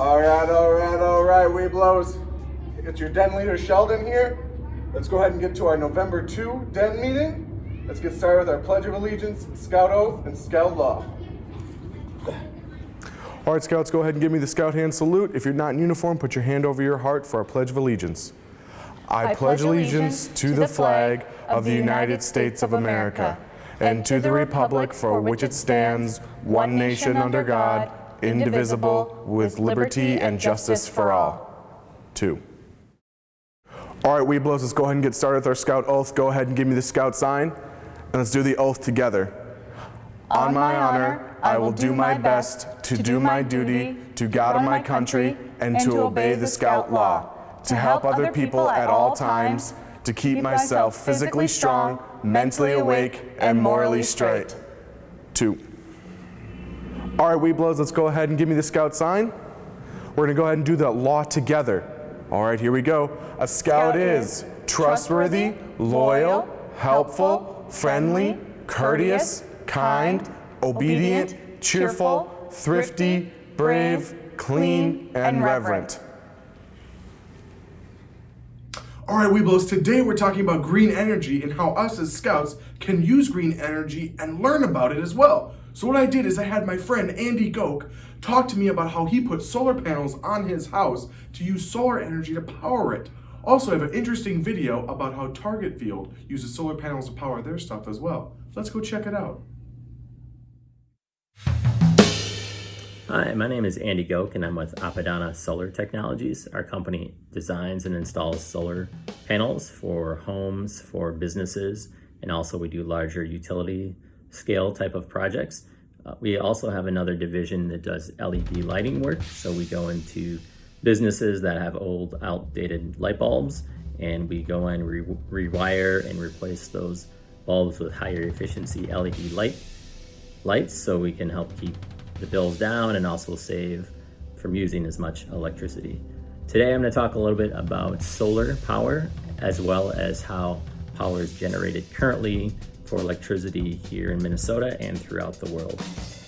All right, Webelos. It's your Den leader, Sheldon, here. Let's go ahead and get to our November 2 Den meeting. Let's get started with our Pledge of Allegiance, Scout Oath, and Scout Law. All right, Scouts, go ahead and give me the Scout hand salute. If you're not in uniform, put your hand over your heart for our Pledge of Allegiance. I pledge allegiance to the flag of the United States of America and to the republic for which it stands, one nation under God, indivisible, with liberty and justice for all. 2. All right, Webelos, let's go ahead and get started with our Scout Oath. Go ahead and give me the Scout sign, and let's do the oath together. On my honor, I will do my best to do my duty to God and my country and to obey the Scout law, to help other people at all times, to keep myself physically strong, mentally awake, and morally straight. 2. All right, Webelos, let's go ahead and give me the Scout sign. We're gonna go ahead and do the law together. All right, here we go. A Scout is trustworthy, loyal, helpful, friendly, courteous, kind, obedient, cheerful, thrifty, brave, clean, and reverent. All right, Webelos, today we're talking about green energy and how us as Scouts can use green energy and learn about it as well. So what I did is I had my friend Andy Goke talk to me about how he put solar panels on his house to use solar energy to power it. Also, I have an interesting video about how Target Field uses solar panels to power their stuff as well. Let's go check it out. Hi, my name is Andy Goke and I'm with Apadana Solar Technologies. Our company designs and installs solar panels for homes, for businesses, and also we do larger utility scale type of projects. We also have another division that does LED lighting work. So we go into businesses that have old, outdated light bulbs, and we go in, rewire and replace those bulbs with higher efficiency LED lights so we can help keep the bills down and also save from using as much electricity. Today I'm going to talk a little bit about solar power as well as how power is generated currently for electricity here in Minnesota and throughout the world.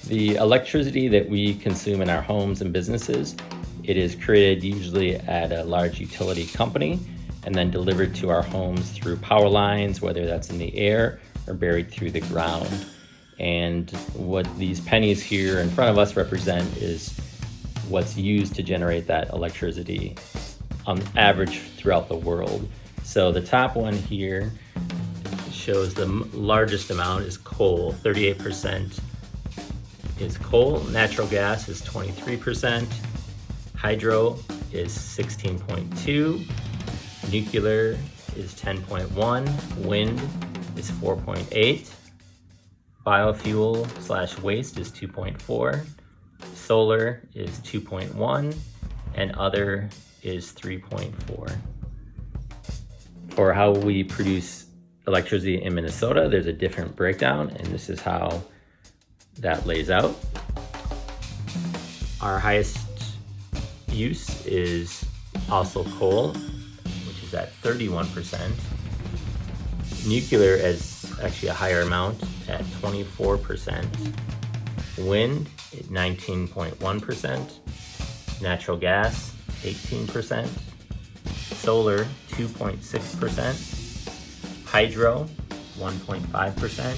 The electricity that we consume in our homes and businesses, it is created usually at a large utility company and then delivered to our homes through power lines, whether that's in the air or buried through the ground. And what these pennies here in front of us represent is what's used to generate that electricity on average throughout the world. So the top one here shows the largest amount is coal. 38% is coal. Natural gas is 23%. Hydro is 16.2. Nuclear is 10.1. Wind is 4.8. Biofuel / waste is 2.4. Solar is 2.1. And other is 3.4. For how we produce electricity in Minnesota, there's a different breakdown, and this is how that lays out. Our highest use is also coal, which is at 31%. Nuclear is actually a higher amount at 24%. Wind at 19.1%. Natural gas 18%. Solar 2.6%. Hydro 1.5%.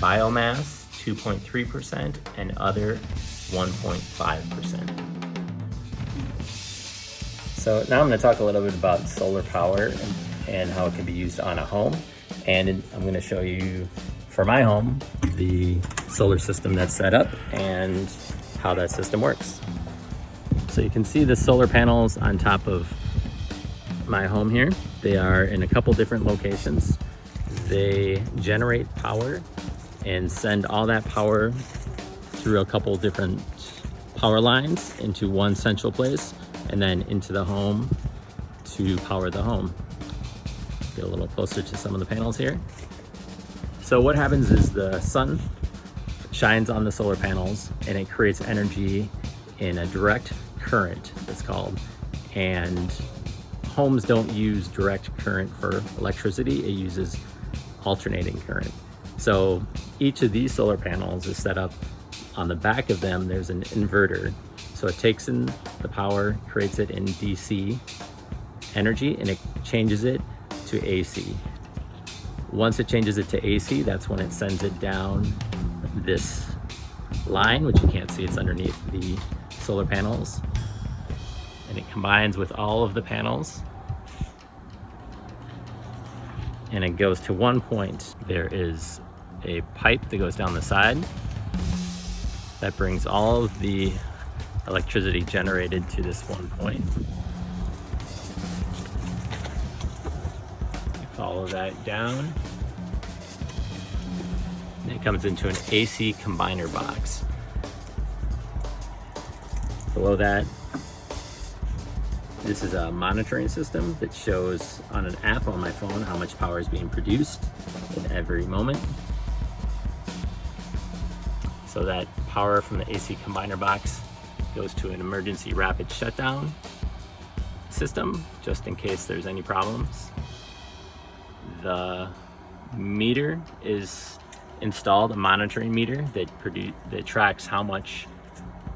Biomass 2.3%, and other 1.5%. So now I'm going to talk a little bit about solar power and how it can be used on a home. And I'm going to show you, for my home, the solar system that's set up and how that system works. So you can see the solar panels on top of my home here. They are in a couple different locations. They generate power and send all that power through a couple different power lines into one central place and then into the home to power the home. Get a little closer to some of the panels here. So what happens is the sun shines on the solar panels and it creates energy in a direct current, it's called. And homes don't use direct current for electricity, it uses alternating current. So each of these solar panels is set up On the back of them, there's an inverter. So it takes in the power, creates it in DC energy, and it changes it to AC. Once it changes it to AC, that's when it sends it down this line, which you can't see, it's underneath the solar panels. And it combines with all of the panels. And it goes to one point. There is a pipe that goes down the side that brings all of the electricity generated to this one point. Follow that down. And it comes into an AC combiner box. Below that, this is a monitoring system that shows on an app on my phone how much power is being produced in every moment. So that power from the AC combiner box goes to an emergency rapid shutdown system, just in case there's any problems. The meter is installed, a monitoring meter that tracks how much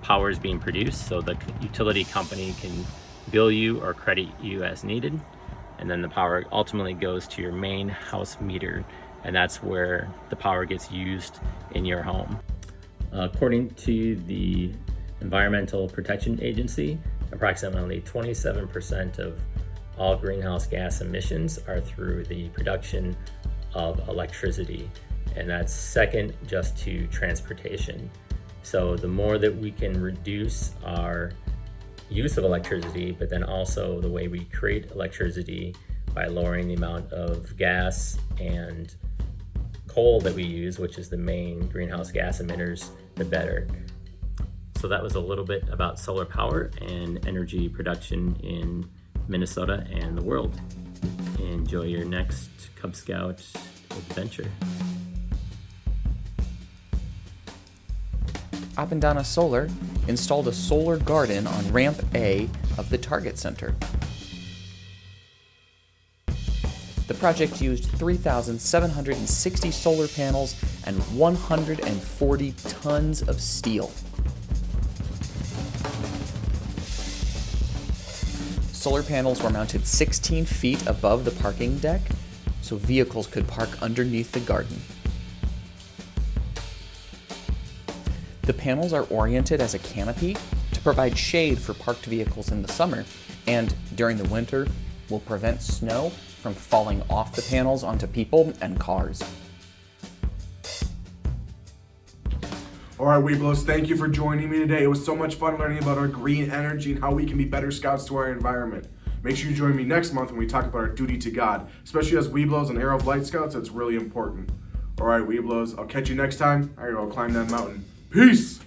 power is being produced, so the utility company can bill you or credit you as needed. And then the power ultimately goes to your main house meter, and that's where the power gets used in your home. According to the Environmental Protection Agency, approximately 27% of all greenhouse gas emissions are through the production of electricity, and that's second just to transportation. So the more that we can reduce our use of electricity, but then also the way we create electricity by lowering the amount of gas and coal that we use, which is the main greenhouse gas emitters, the better. So that was a little bit about solar power and energy production in Minnesota and the world. Enjoy your next Cub Scout adventure. Apandana Solar installed a solar garden on Ramp A of the Target Center. The project used 3,760 solar panels and 140 tons of steel. Solar panels were mounted 16 feet above the parking deck, so vehicles could park underneath the garden. The panels are oriented as a canopy to provide shade for parked vehicles in the summer, and during the winter will prevent snow from falling off the panels onto people and cars. All right, Webelos, thank you for joining me today. It was so much fun learning about our green energy and how we can be better scouts to our environment. Make sure you join me next month when we talk about our duty to God, especially as Webelos and Arrow of Light Scouts. That's really important. All right, Webelos, I'll catch you next time. I gotta go climb that mountain. Peace!